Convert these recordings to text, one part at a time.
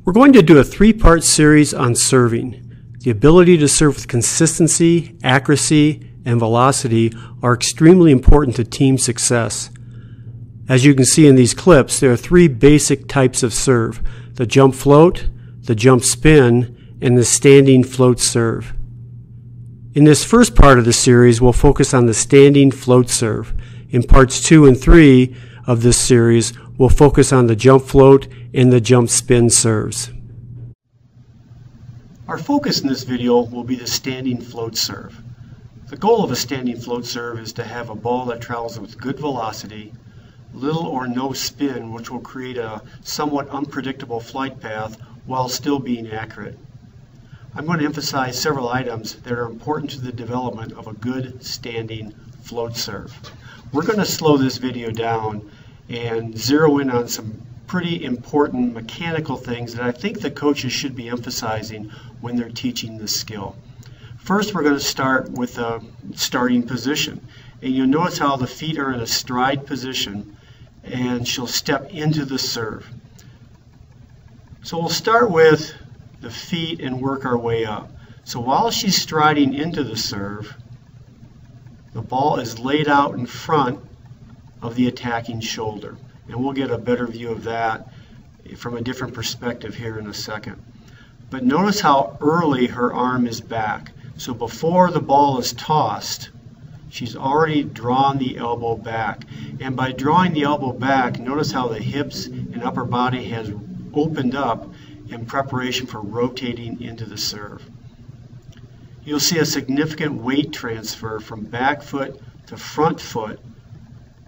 We're going to do a three-part series on serving. The ability to serve with consistency, accuracy, and velocity are extremely important to team success. As you can see in these clips, there are three basic types of serve: the jump float, the jump spin, and the standing float serve. In this first part of the series, we'll focus on the standing float serve. In parts 2 and 3 of this series, we'll focus on the jump float and the jump spin serves. Our focus in this video will be the standing float serve. The goal of a standing float serve is to have a ball that travels with good velocity, little or no spin, which will create a somewhat unpredictable flight path while still being accurate. I'm going to emphasize several items that are important to the development of a good standing float serve. We're going to slow this video down and zero in on some pretty important mechanical things that I think the coaches should be emphasizing when they're teaching this skill. First, we're going to start with a starting position. And you'll notice how the feet are in a stride position and she'll step into the serve. So we'll start with the feet and work our way up. So while she's striding into the serve, the ball is laid out in front of the attacking shoulder. And we'll get a better view of that from a different perspective here in a second. But notice how early her arm is back. So before the ball is tossed, she's already drawn the elbow back. And by drawing the elbow back, notice how the hips and upper body has opened up in preparation for rotating into the serve. You'll see a significant weight transfer from back foot to front foot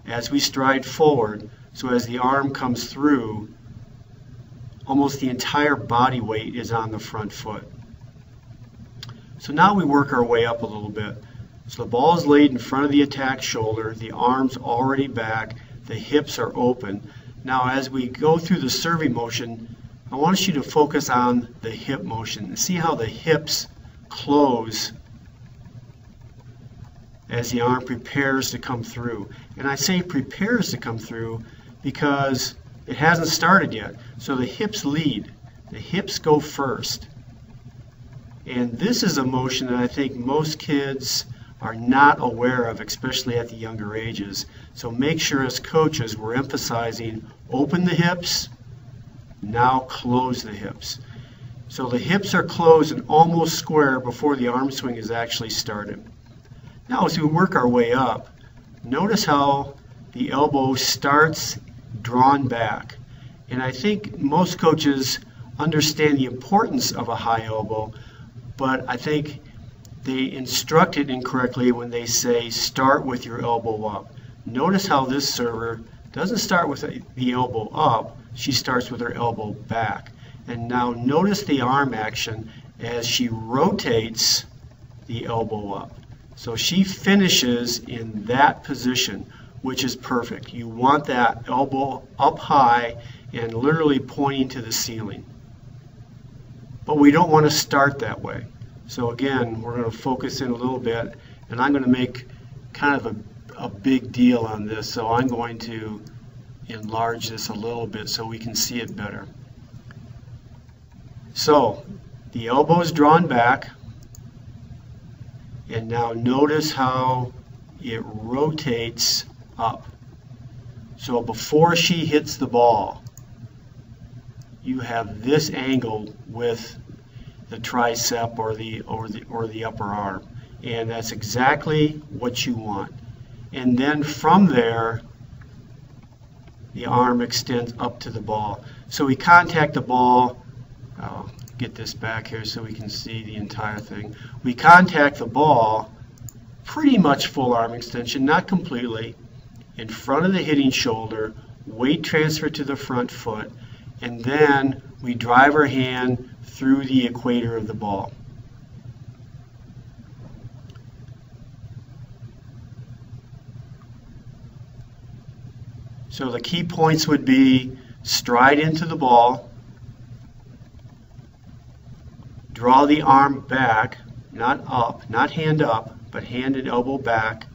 as we stride forward. So as the arm comes through, almost the entire body weight is on the front foot. So now we work our way up a little bit. So the ball is laid in front of the attack shoulder, the arm's already back, the hips are open. Now as we go through the serving motion, I want you to focus on the hip motion and see how the hips close as the arm prepares to come through. And I say prepares to come through because it hasn't started yet. So the hips lead. The hips go first. And this is a motion that I think most kids are not aware of, especially at the younger ages. So make sure as coaches we're emphasizing open the hips, now close the hips. So the hips are closed and almost square before the arm swing is actually started. Now as we work our way up, notice how the elbow starts drawn back. And I think most coaches understand the importance of a high elbow, but I think they instruct it incorrectly when they say start with your elbow up. Notice how this server doesn't start with the elbow up, she starts with her elbow back. And now notice the arm action as she rotates the elbow up. So she finishes in that position, which is perfect. You want that elbow up high and literally pointing to the ceiling. But we don't want to start that way. So again, we're going to focus in a little bit, and I'm going to make kind of a big deal on this, so I'm going to enlarge this a little bit so we can see it better. So the elbow is drawn back, and now notice how it rotates up. So before she hits the ball, you have this angle with the tricep or the upper arm, and that's exactly what you want. And then from there, the arm extends up to the ball. So we contact the ball. I'll get this back here so we can see the entire thing. We contact the ball pretty much full arm extension, not completely, in front of the hitting shoulder, weight transfer to the front foot, and then we drive our hand through the equator of the ball. So the key points would be stride into the ball, draw the arm back, not up, not hand up, but hand and elbow back,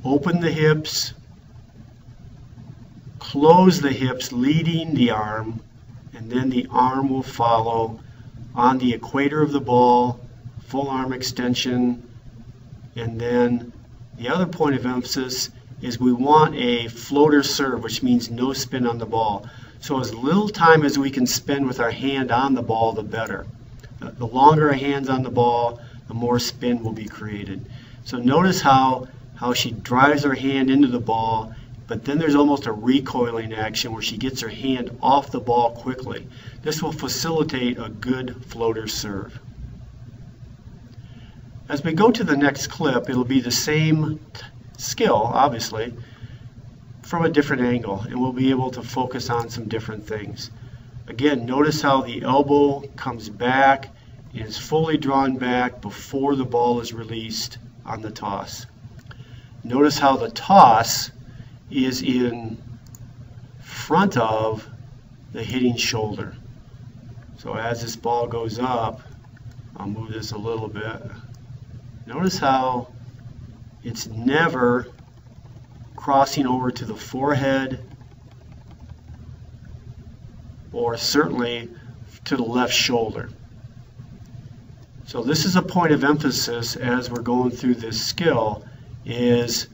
open the hips, close the hips leading the arm, and then the arm will follow on the equator of the ball, full arm extension, and then the other point of emphasis is we want a floater serve, which means no spin on the ball. So as little time as we can spend with our hand on the ball, the better. The longer our hand's on the ball, the more spin will be created. So notice how she drives her hand into the ball, but then there's almost a recoiling action where she gets her hand off the ball quickly. This will facilitate a good floater serve. As we go to the next clip, it'll be the same skill, obviously, from a different angle, and we'll be able to focus on some different things. Again, notice how the elbow comes back and is fully drawn back before the ball is released on the toss. Notice how the toss is in front of the hitting shoulder. So as this ball goes up, I'll move this a little bit. Notice how it's never crossing over to the forehead or certainly to the left shoulder. So this is a point of emphasis as we're going through this skill, is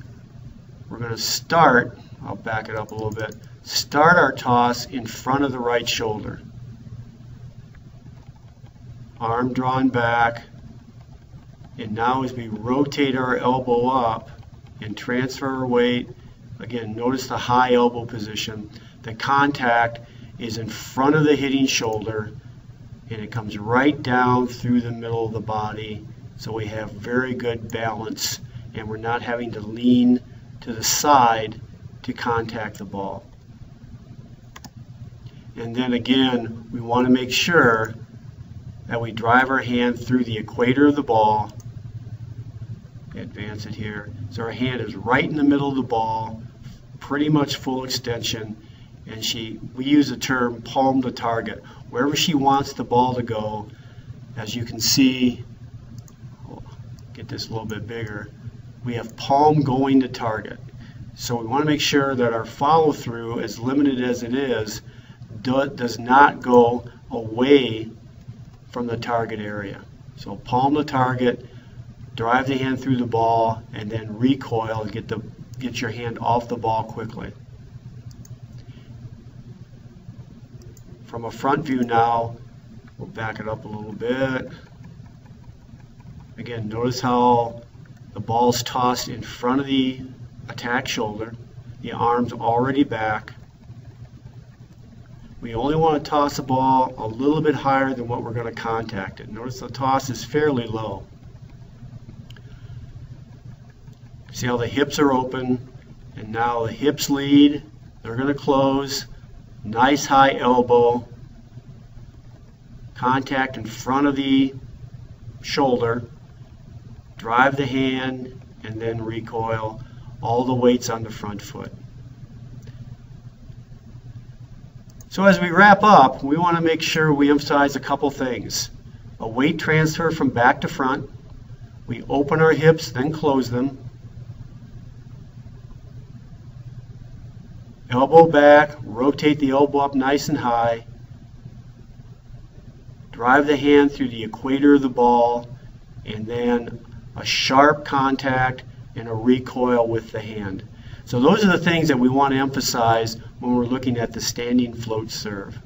we're going to start, I'll back it up a little bit, start our toss in front of the right shoulder. Arm drawn back, and now as we rotate our elbow up and transfer our weight, again, notice the high elbow position. The contact is in front of the hitting shoulder, and it comes right down through the middle of the body, so we have very good balance and we're not having to lean to the side to contact the ball. And then again, we want to make sure that we drive our hand through the equator of the ball. Advance it here. So our hand is right in the middle of the ball, pretty much full extension, and we use the term palm to target. Wherever she wants the ball to go, as you can see, I'll get this a little bit bigger, we have palm going to target. So we want to make sure that our follow through, as limited as it is, does not go away from the target area. So palm to target, drive the hand through the ball, and then recoil and get your hand off the ball quickly. From a front view now, we'll back it up a little bit. Again, notice how the ball's tossed in front of the attack shoulder. The arm's already back. We only want to toss the ball a little bit higher than what we're going to contact it. Notice the toss is fairly low. See how the hips are open, and now the hips lead, they're going to close. Nice high elbow, contact in front of the shoulder, drive the hand, and then recoil. All the weight's on the front foot. So as we wrap up, we want to make sure we emphasize a couple things. A weight transfer from back to front. We open our hips, then close them. Elbow back, rotate the elbow up nice and high. Drive the hand through the equator of the ball, and then a sharp contact and a recoil with the hand. So those are the things that we want to emphasize when we're looking at the standing float serve.